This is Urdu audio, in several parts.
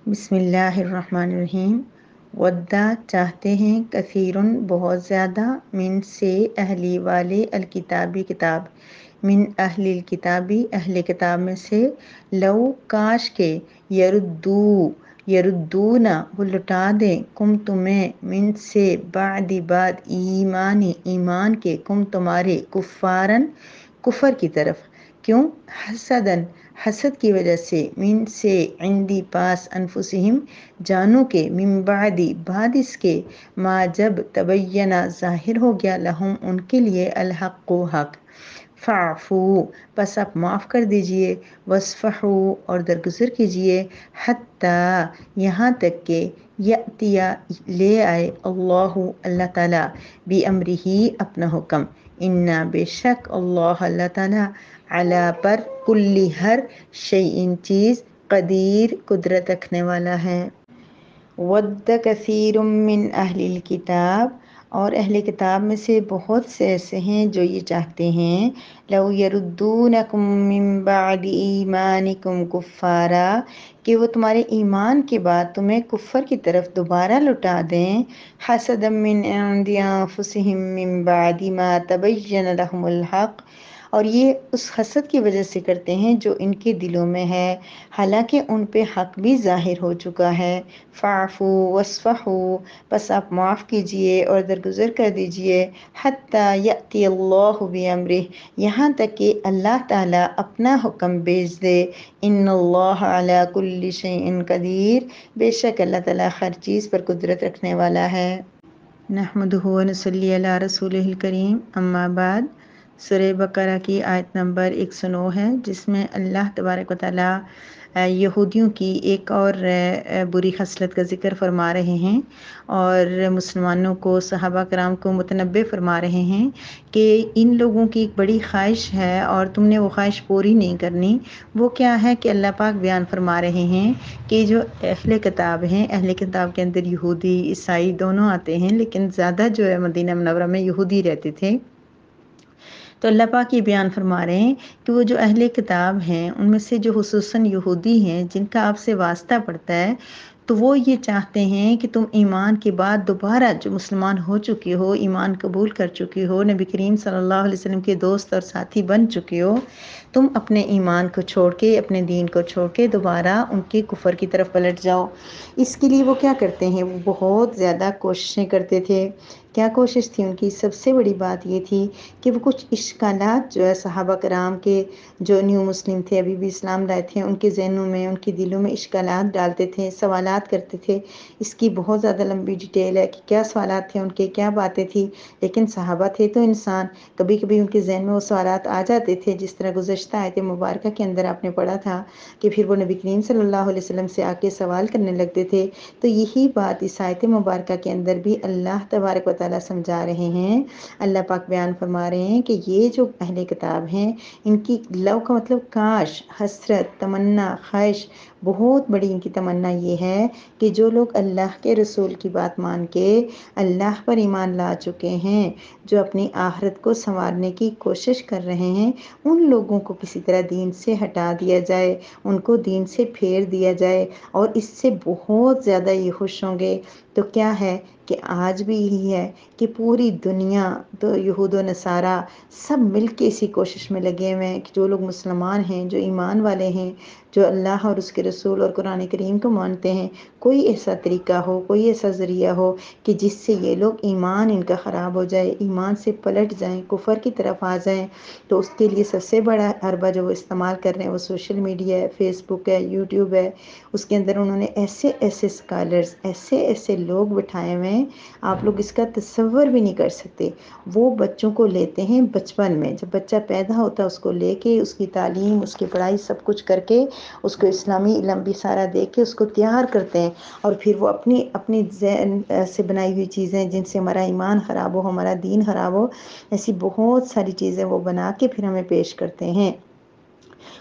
بسم اللہ الرحمن الرحیم۔ ودّا چاہتے ہیں، کثیرن بہت زیادہ، من سے اہلی والے، الکتابی کتاب، من اہل الکتابی اہل کتاب میں سے، لو کاش کے، یردونا وہ لٹا دیں، کم تمہیں، من سے بعد ایمان کے، کم تمہارے، کفارن کفر کی طرف، کیوں؟ حسدن حسد کی وجہ سے، من سے عندی پاس، انفسہم جانوں کے، من بعد اس کے، ما جب تبینہ ظاہر ہو گیا، لہم ان کے لیے، الحق حق، فاعفو پس آپ معاف کر دیجئے، واسفحو اور درگزر کیجئے، حتیٰ یہاں تک کہ، یأتیا لے آئے، اللہ تعالیٰ، بِامرہ اپنا حکم، انا بے شک، اللہ تعالیٰ، علی پر، کلی ہر شیء چیز، قدیر قدرت رکھنے والا ہے۔ ود کثیر من اہل الکتاب اور اہل کتاب میں سے بہت سے ایسے ہیں جو یہ چاہتے ہیں، لو یردونکم من بعد ایمانکم کفارا، کہ وہ تمہارے ایمان کے بعد تمہیں کفر کی طرف دوبارہ لٹا دیں، حسدا من عند انفسہم من بعد ما تبین لہم الحق، اور یہ اس حسد کی وجہ سے کرتے ہیں جو ان کے دلوں میں ہے، حالانکہ ان پہ حق بھی ظاہر ہو چکا ہے۔ فاعفو واصفحو پس آپ معاف کیجئے اور درگزر کر دیجئے، حتیٰ یأتی اللہ بامرہ یہاں تک کہ اللہ تعالیٰ اپنا حکم بھیج دے، ان اللہ علی کل شیء قدیر بے شک اللہ تعالیٰ ہر چیز پر قدرت رکھنے والا ہے۔ نحمدہ و نصلی علی رسولہ الکریم، اما بعد۔ سورہ بقرہ کی آیت نمبر 109 ہے، جس میں اللہ تبارک و تعالیٰ یہودیوں کی ایک اور بری خصلت کا ذکر فرما رہے ہیں، اور مسلمانوں کو، صحابہ کرام کو متنبہ فرما رہے ہیں کہ ان لوگوں کی ایک بڑی خواہش ہے اور تم نے وہ خواہش پوری نہیں کرنی۔ وہ کیا ہے کہ اللہ پاک بیان فرما رہے ہیں کہ جو اہل کتاب ہیں، اہل کتاب کے اندر یہودی عیسائی دونوں آتے ہیں، لیکن زیادہ جو ہے مدینہ منورہ میں یہودی رہتے تھے۔ تو اللہ پاک یہ بیان فرما رہے ہیں کہ وہ جو اہل کتاب ہیں، ان میں سے جو خصوصاً یہودی ہیں جن کا آپ سے واسطہ پڑتا ہے، تو وہ یہ چاہتے ہیں کہ تم ایمان کے بعد دوبارہ جو مسلمان ہو چکے ہو، ایمان قبول کر چکے ہو، نبی کریم صلی اللہ علیہ وسلم کے دوست اور ساتھی بن چکے ہو، تم اپنے ایمان کو چھوڑ کے، اپنے دین کو چھوڑ کے دوبارہ ان کے کفر کی طرف پلٹ جاؤ۔ اس کے لیے وہ کیا کرتے ہیں؟ وہ بہت زیادہ کوششیں کرتے تھے۔ کیا کوشش تھی ان کی؟ سب سے بڑی بات یہ تھی کہ وہ کچھ اشکالات جو ہے صحابہ کرام کے، جو نیو مسلم تھے، ابھی بھی اسلام لائے تھے، ان کے ذہنوں میں، ان کے دلوں میں اشکالات ڈالتے تھے، سوالات کرتے تھے۔ اس کی بہت زیادہ لمبی ڈیٹیل ہے کہ کیا سوالات تھے ان کے، کیا باتیں تھیں، لیکن صحابہ تھے تو انسان، کبھی کبھی ان کے ذہن میں وہ سوالات آ جاتے تھے، جس طرح گزشتہ آیت مبارکہ کے اندر آپ نے پڑھا تھا کہ پھر وہ نبی کریم صلی اللہ علیہ وسلم سے آ کے سوال کرنے لگتے تھے۔ تو یہی بات اس آیت مبارکہ کے اندر بھی اللہ تبارک و تعالیٰ سمجھا رہے ہیں۔ اللہ پاک بیان فرما رہے ہیں کہ یہ جو اہل کتاب ہیں، ان کی لو کا مطلب کاش، حسرت، تمنا، خواہش، بہت بڑی ان کی تمنا یہ ہے کہ جو لوگ اللہ کے رسول کی بات مان کے اللہ پر ایمان لا چکے ہیں، جو اپنی آخرت کو سنوارنے کی کوشش کر رہے ہیں، ان لوگوں کو کسی طرح دین سے ہٹا دیا جائے، ان کو دین سے پھیر دیا جائے، اور اس سے بہت زیادہ یہ خوش ہوں گے۔ تو کیا ہے کہ آج بھی یہی ہے کہ پوری دنیا، تو یہود و نصارہ سب مل کے اسی کوشش میں لگے ہوئے ہیں کہ جو لوگ مسلمان ہیں، جو ایمان والے ہیں، جو اللہ اور اس کے رسول اور قرآن کریم کو مانتے ہیں، کوئی ایسا طریقہ ہو، کوئی ایسا ذریعہ ہو کہ جس سے یہ لوگ ایمان ان کا خراب ہو جائے، ایمان سے پلٹ جائیں، کفر کی طرف آ جائیں۔ تو اس کے لیے سب سے بڑا حربہ جو وہ استعمال کر رہے ہیں وہ سوشل میڈیا ہے، فیس بک ہے، یوٹیوب ہے۔ اس کے اندر انہوں نے ایسے ایسے اسکالرز، ایسے ایسے لوگ بٹھائے ہوئے ہیں، آپ لوگ اس کا تصور بھی نہیں کر سکتے۔ وہ بچوں کو لیتے ہیں بچپن میں، جب بچہ پیدا ہوتا ہے اس کو لے کے، اس کی تعلیم، اس کی پڑھائی سب کچھ کر کے، اس کو اسلامی علم بھی سارا دے کے اس کو تیار کرتے ہیں، اور پھر وہ اپنی ذہن سے بنائی ہوئی چیزیں جن سے ہمارا ایمان خراب ہو، ہمارا دین خراب ہو، ایسی بہت ساری چیزیں وہ بنا کے پھر ہمیں پیش کرتے ہیں۔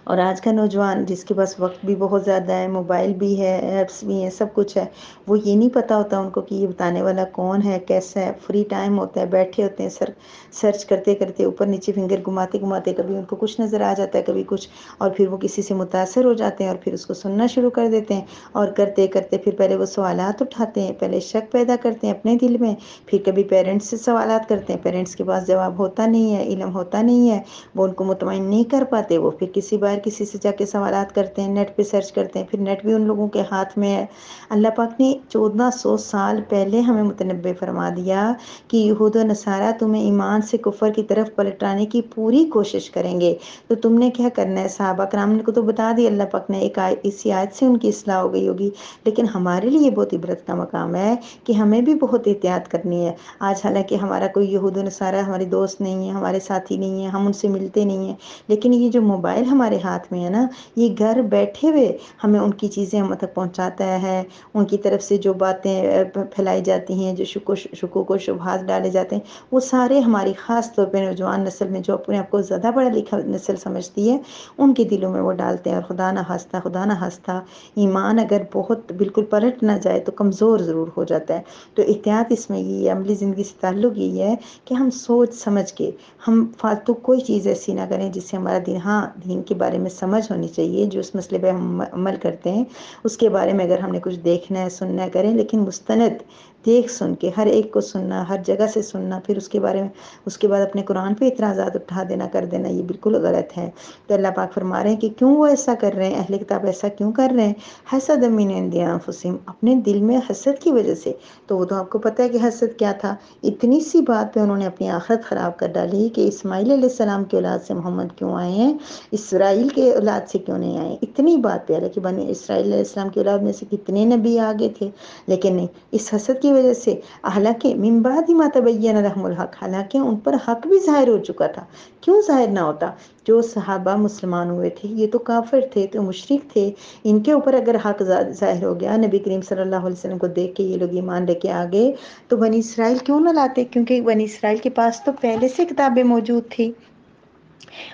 اور آج کا نوجوان جس کے پاس وقت بھی بہت زیادہ ہے، موبائل بھی ہے، ایپس بھی ہیں، سب کچھ ہے، وہ یہ نہیں پتہ ہوتا ان کو کہ یہ بتانے والا کون ہے، کیسا ہے۔ فری ٹائم ہوتا ہے، بیٹھے ہوتے ہیں، سرچ کرتے کرتے اوپر نیچے فنگر گھماتے گھماتے کبھی ان کو کچھ نظر آ جاتا ہے، کبھی کچھ، اور پھر وہ کسی سے متاثر ہو جاتے ہیں اور پھر اس کو سننا شروع کر دیتے ہیں، اور کرتے کرتے پھر پہلے وہ سوالات اٹھاتے ہیں، پہلے شک پیدا کرتے ہیں اپنے دل میں، پھر کبھی پیرنٹس سے سوالات کرتے ہیں، پیرنٹس کے پاس جواب ہوتا نہیں ہے، علم ہوتا نہیں ہے، وہ ان کو مطمئن نہیں کر پاتے، وہ پھر کسی سے جا کے سوالات کرتے ہیں، نیٹ پہ سرچ کرتے ہیں، پھر نیٹ بھی ان لوگوں کے ہاتھ میں ہے۔ اللہ پاک نے 1400 سال پہلے ہمیں متنبع فرما دیا کہ یہود و نصارہ تمہیں ایمان سے کفر کی طرف پلٹانے کی پوری کوشش کریں گے، تو تم نے کیا کرنا ہے؟ صحابہ کرام کو تو بتا دیا اللہ پاک نے، اسی آیت سے ان کی اصلاح ہو گئی ہوگی، لیکن ہمارے لیے بہت عبرت کا مقام ہے کہ ہمیں بھی بہت احتیاط کرنی ہے۔ آج حالانکہ ہمارا کوئی یہود و نصارہ ہمارے دوست نہیں ہے، ہمارے ساتھی نہیں ہیں، ہم ان سے ملتے نہیں ہیں، لیکن یہ جو موبائل ہمارے ہاتھ میں ہے نا، یہ گھر بیٹھے ہوئے ہمیں ان کی چیزیں ہم تک پہنچاتا ہے، ان کی طرف سے جو باتیں پھیلائی جاتی ہیں، جو شکوک و شبہات ڈالے جاتے ہیں، وہ سارے ہماری خاص طور پہ نوجوان نسل میں جو اپنے آپ کو زیادہ پڑھا لکھا نسل سمجھتی ہے، ان کے دلوں میں وہ ڈالتے ہیں، اور خدا نہ خواستہ ایمان اگر بہت بالکل پلٹ نہ جائے تو کمزور ضرور ہو جاتا ہے۔ تو احتیاط اس میں یہ عملی زندگی سے تعلق یہی ہے کہ ہم سوچ سمجھ کے ہم فالتو کوئی چیز ایسی نہ کریں جس سے ہمارا دین کے بارے میں سمجھ ہونی چاہیے، جو اس مسئلے پہ ہم عمل کرتے ہیں اس کے بارے میں اگر ہم نے کچھ دیکھنا ہے سننا ہے کریں، لیکن مستند دیکھ سن کے، ہر ایک کو سننا، ہر جگہ سے سننا، پھر اس کے بارے میں اس کے بعد اپنے قرآن پہ اعتراضات اٹھا دینا، کر دینا، یہ بالکل غلط ہے۔ تو اللہ پاک فرما رہے ہیں کہ کیوں وہ ایسا کر رہے ہیں، اہل کتاب ایسا کیوں کر رہے ہیں؟ حسد من عند انفسہم، اپنے دل میں حسد کی وجہ سے۔ تو وہ تو آپ کو پتہ ہے کہ حسد کیا تھا، اتنی سی بات پہ انہوں نے اپنی آخرت خراب کر ڈالی کہ اسماعیل علیہ السلام کی اولاد سے محمد کیوں آئے ہیں، اسرائیل کے اولاد سے کیوں نہیں آئے، اتنی بات پہ، حالانکہ بنی اسرائیل علیہ السلام کی اولاد میں سے کتنے نبی آگے تھے، لیکن نہیں، اس حسد کی وجہ سے، حالانکہ من بعد ما تبین لهم الحق، حالانکہ ان پر حق بھی ظاہر ہو چکا تھا، کیوں ظاہر نہ ہوتا؟ جو صحابہ مسلمان ہوئے تھے یہ تو کافر تھے، تو مشرک تھے، ان کے اوپر اگر حق ظاہر ہو گیا، نبی کریم صلی اللہ علیہ وسلم کو دیکھ کے یہ لوگ ایمان لے کے آگے، تو بنی اسرائیل کیوں نہ لاتے؟ کیونکہ بنی اسرائیل کے پاس تو پہلے سے کتابیں موجود تھی،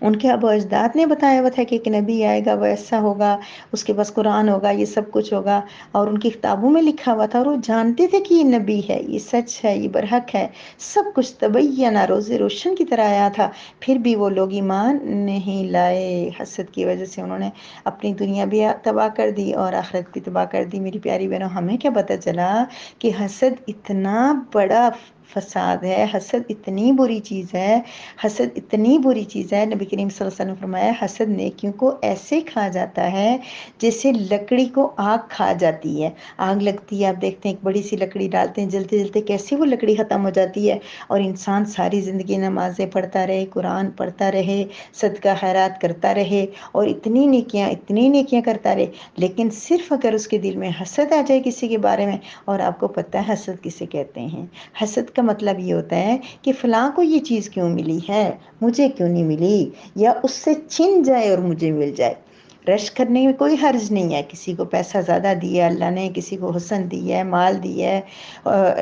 ان کے ابو اجداد نے بتایا ہوا تھا کہ ایک نبی آئے گا، وہ ایسا ہوگا، اس کے پاس قرآن ہوگا، یہ سب کچھ ہوگا، اور ان کی کتابوں میں لکھا ہوا تھا، اور وہ جانتے تھے کہ یہ نبی ہے، یہ سچ ہے، یہ برحق ہے، سب کچھ تبین، روز روشن کی طرح آیا تھا، پھر بھی وہ لوگ ایمان نہیں لائے۔ حسد کی وجہ سے انہوں نے اپنی دنیا بھی تباہ کر دی اور آخرت بھی تباہ کر دی۔ میری پیاری بہنوں، ہمیں کیا پتہ چلا کہ حسد اتنا بڑا فساد ہے، حسد اتنی بری چیز ہے، حسد اتنی بری چیز ہے، نبی کریم صلی اللہ علیہ وسلم نے فرمایا حسد نیکیوں کو ایسے کھا جاتا ہے جیسے لکڑی کو آگ کھا جاتی ہے، آگ لگتی ہے، آپ دیکھتے ہیں ایک بڑی سی لکڑی ڈالتے ہیں، جلتے جلتے کیسے وہ لکڑی ختم ہو جاتی ہے، اور انسان ساری زندگی نمازیں پڑھتا رہے، قرآن پڑھتا رہے، صدقہ خیرات کرتا رہے، اور اتنی نیکیاں کرتا رہے، لیکن صرف اگر اس کے دل میں حسد آ جائے کسی کے بارے میں، اور آپ کو پتہ ہے حسد کسے کہتے ہیں؟ حسد کا مطلب یہ ہوتا ہے کہ فلاں کو یہ چیز کیوں ملی ہے، مجھے کیوں نہیں ملی، یا اس سے چھن جائے اور مجھے مل جائے۔ رش کرنے میں کوئی حرج نہیں ہے، کسی کو پیسہ زیادہ دیا اللہ نے، کسی کو حسن دیا ہے، مال دیا ہے،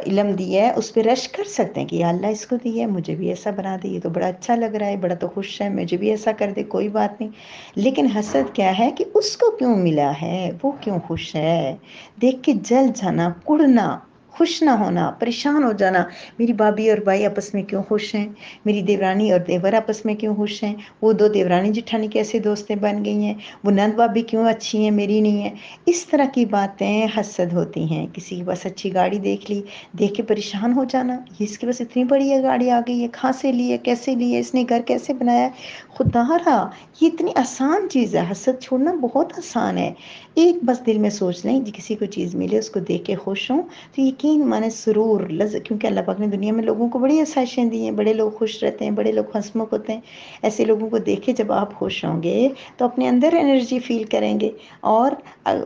علم دیا ہے، اس پہ رش کر سکتے ہیں کہ یا اللہ اس کو دیا ہے، مجھے بھی ایسا بنا دے، یہ تو بڑا اچھا لگ رہا ہے، بڑا تو خوش ہے، مجھے بھی ایسا کر دے، کوئی بات نہیں۔ لیکن حسد کیا ہے کہ اس کو کیوں ملا ہے، وہ کیوں خوش ہے، دیکھ کے جل جانا، کڑنا، خوش نہ ہونا، پریشان ہو جانا، میری بھابھی اور بھائی آپس میں کیوں خوش ہیں، میری دیورانی اور دیور آپس میں کیوں خوش ہیں، وہ دو دیورانی جٹھانی کیسے دوستیں بن گئی ہیں، وہ نند بھابھی کیوں اچھی ہیں میری نہیں ہیں۔ اس طرح کی باتیں حسد ہوتی ہیں۔ کسی کے پاس اچھی گاڑی دیکھ لی، دیکھ کے پریشان ہو جانا، یہ اس کے پاس اتنی بڑی گاڑی آ گئی ہے، کہاں سے لی ہے، کیسے لی ہے، اس نے گھر کیسے بنایا ہے، خدا رہا، یہ اتنی آسان چیز ہے، حسد چھوڑنا بہت آسان ہے۔ ایک بس دل میں سوچ لیں کہ کسی کو چیز ملے، اس کو دیکھ کے خوش ہوں، تو یقین مانے سرور کیونکہ اللہ پاک نے دنیا میں لوگوں کو بڑی آسائشیں دی ہیں، بڑے لوگ خوش رہتے ہیں، بڑے لوگ ہنسمکھ ہوتے ہیں، ایسے لوگوں کو دیکھے جب آپ خوش ہوں گے تو اپنے اندر انرجی فیل کریں گے، اور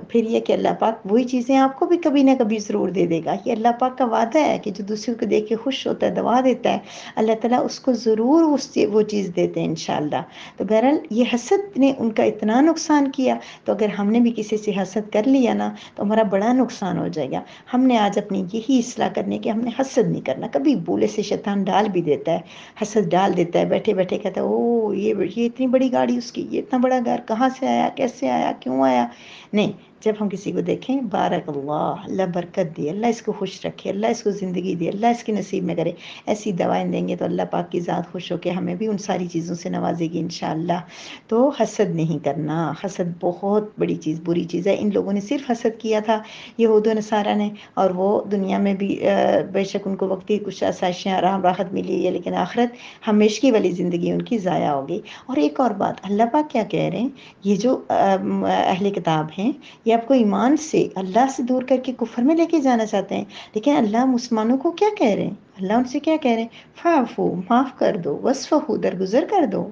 پھر یہ کہ اللہ پاک وہی چیزیں آپ کو بھی کبھی نہ کبھی ضرور دے دے گا۔ یہ اللہ پاک کا وعدہ ہے کہ جو دوسروں کو دیکھ کے خوش ہوتا ہے، دعا دیتا ہے، اللہ تعالیٰ اس کو ضرور وہ چیز دیتے ہیں انشاءاللہ۔ تو بہرحال یہ حسد نے ان کا اتنا نقصان کیا، تو اگر ہم نے بھی کسی سے حسد کر لیا نا تو ہمارا بڑا نقصان ہو جائے گا۔ ہم نے آج اپنی یہی اصلاح کرنے کہ ہم نے حسد نہیں کرنا. کبھی بولے سے شیطان ڈال بھی دیتا ہے، حسد ڈال دیتا ہے، بیٹھے بیٹھے کہتا ہے او یہ اتنی بڑی گاڑی اس کی، یہ اتنا بڑا گھر کہاں سے آیا، کیسے آیا، کیوں آیا. نہیں، جب ہم کسی کو دیکھیں بارک اللہ، اللہ برکت دے، اللہ اس کو خوش رکھے، اللہ اس کو زندگی دے، اللہ اس کے نصیب میں کرے، ایسی دوائیں دیں گے تو اللہ پاک کی ذات خوش ہو کے ہمیں بھی ان ساری چیزوں سے نوازے گی انشاءاللہ. تو حسد نہیں کرنا، حسد بہت بڑی چیز، بری چیز ہے. ان لوگوں نے صرف حسد کیا تھا یہود و نصارہ نے، اور وہ دنیا میں بھی بے شک ان کو وقتی کچھ آسائشیں آرام راحت ملی ہے، لیکن آخرت ہمیشگی والی زندگی ان کی ضائع ہو گئی. اور ایک اور بات اللہ پاک کیا کہہ رہے ہیں، یہ جو اہل کتاب ہیں یہ آپ کو ایمان سے اللہ سے دور کر کے کفر میں لے کے جانا چاہتے ہیں، لیکن اللہ مسلمانوں کو کیا کہہ رہے ہیں، اللہ ان سے کیا کہہ رہے ہیں، فاعفو، معاف کر دو، وصفحو، درگزر کر دو.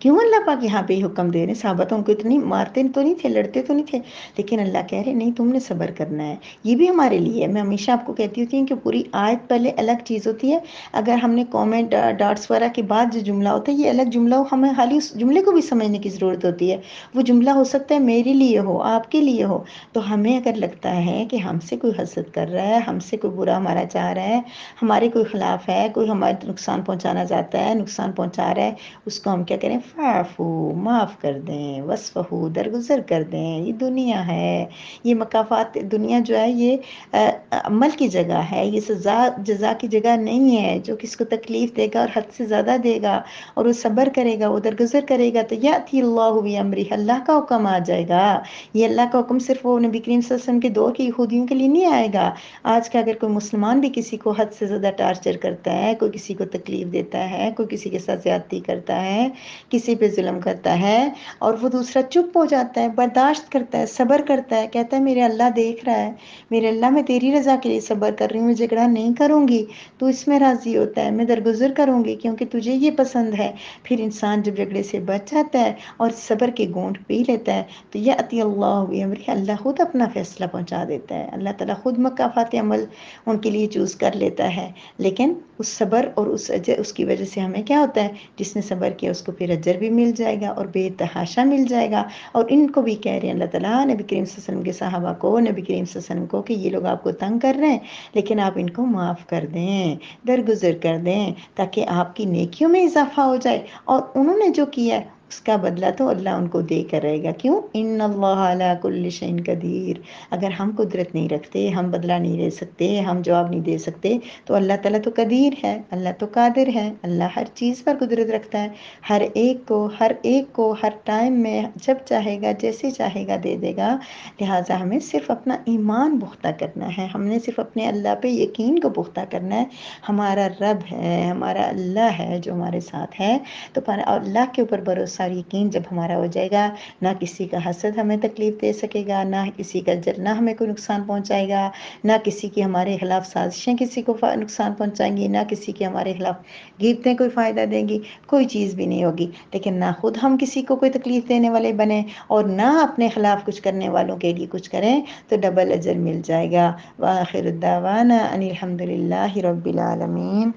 کیوں اللہ پاک یہاں پہ حکم دے رہے ہیں؟ صحابہ تو ان کو اتنی مارتے تو نہیں تھے، لڑتے تو نہیں تھے، لیکن اللہ کہہ رہے نہیں تم نے صبر کرنا ہے. یہ بھی ہمارے لیے ہے. میں ہمیشہ آپ کو کہتی ہوتی ہوں کہ پوری آیت پہلے الگ چیز ہوتی ہے، اگر ہم نے کامنٹ ڈاٹس وغیرہ کے بعد جو جملہ ہوتا ہے یہ الگ جملہ ہو، ہمیں خالی اس جملے کو بھی سمجھنے کی ضرورت ہوتی ہے. وہ جملہ ہو سکتا ہے میرے لیے ہو، آپ کے لیے ہو. تو ہمیں اگر لگتا ہے کہ ہم سے کوئی حسد کر رہا ہے، ہم سے کوئی برا ہمارا چاہ رہا ہے، ہمارے کوئی خلاف ہے، کوئی ہمارے نقصان پہنچانا چاہتا ہے، نقصان پہنچا رہا ہے، اس کو ہم کیا کریں، فاعفو، معاف کر دیں، وصفحو، درگزر کر دیں. یہ دنیا ہے، یہ مکافات دنیا جو ہے یہ عمل کی جگہ ہے، یہ سزا جزا کی جگہ نہیں ہے. جو کس کو تکلیف دے گا اور حد سے زیادہ دے گا اور وہ صبر کرے گا، وہ درگزر کرے گا، تو یاتی اللہ بامرہ، اللہ کا حکم آ جائے گا. یہ اللہ کا حکم صرف وہ نبی کریم صلی اللہ علیہ وسلم کے دور کے یہودیوں کے لیے نہیں آئے گا. آج کا اگر کوئی مسلمان بھی کسی کو حد سے زیادہ ٹارچر کرتا ہے، کوئی کسی کو تکلیف دیتا ہے، کوئی کسی کے ساتھ زیادتی کرتا ہے، کسی پہ ظلم کرتا ہے، اور وہ دوسرا چپ ہو جاتا ہے، برداشت کرتا ہے، صبر کرتا ہے، کہتا ہے میرے اللہ دیکھ رہا ہے، میرے اللہ میں تیری رضا کے لیے صبر کر رہی ہوں، میں جھگڑا نہیں کروں گی، تو اس میں راضی ہوتا ہے، میں درگزر کروں گی کیونکہ تجھے یہ پسند ہے. پھر انسان جب جھگڑے سے بچ جاتا ہے اور صبر کے گونٹ پی لیتا ہے تو یاتی اللہ بامرہ، اللہ خود اپنا فیصلہ پہنچا دیتا ہے. اللہ تعالیٰ خود مکافات عمل ان کے لیے چوز کر لیتا ہے. لیکن اس صبر اور اس کی وجہ سے ہمیں کیا ہوتا ہے، جس نے صبر کیا اس کو پھر اجر بھی مل جائے گا اور بے تحاشا مل جائے گا. اور ان کو بھی کہہ رہے ہیں اللہ تعالیٰ نبی کریم صلی اللہ علیہ وسلم کے صحابہ کو، نبی کریم صلی اللہ علیہ وسلم کو، کہ یہ لوگ آپ کو تنگ کر رہے ہیں لیکن آپ ان کو معاف کر دیں، درگزر کر دیں، تاکہ آپ کی نیکیوں میں اضافہ ہو جائے. اور انہوں نے جو کیا ہے اس کا بدلہ تو اللہ ان کو دے کر رہے گا. کیوں؟ ان اللہ علی کل شیء قدیر. اگر ہم قدرت نہیں رکھتے، ہم بدلہ نہیں لے سکتے، ہم جواب نہیں دے سکتے، تو اللہ تعالیٰ تو قدیر ہے، اللہ تو قادر ہے، اللہ ہر چیز پر قدرت رکھتا ہے. ہر ایک کو ہر ٹائم میں جب چاہے گا جیسے چاہے گا دے دے گا. لہٰذا ہمیں صرف اپنا ایمان پختہ کرنا ہے، ہم نے صرف اپنے اللہ پہ یقین کو پختہ کرنا ہے. ہمارا رب ہے، ہمارا اللہ ہے جو ہمارے ساتھ ہے. تو اللہ کے اوپر بھروسہ اور یقین جب ہمارا ہو جائے گا، نہ کسی کا حسد ہمیں تکلیف دے سکے گا، نہ کسی کا نہ ہمیں کوئی نقصان پہنچائے گا، نہ کسی کی ہمارے خلاف سازشیں کسی کو نقصان پہنچائیں گی، نہ کسی کے ہمارے خلاف گیبتیں کوئی فائدہ دیں گی، کوئی چیز بھی نہیں ہوگی. لیکن نہ خود ہم کسی کو کوئی تکلیف دینے والے بنیں اور نہ اپنے خلاف کچھ کرنے والوں کے لیے کچھ کریں، تو ڈبل اجر مل جائے گا. وآخر الدعوانا ان الحمد للہ رب العالمین.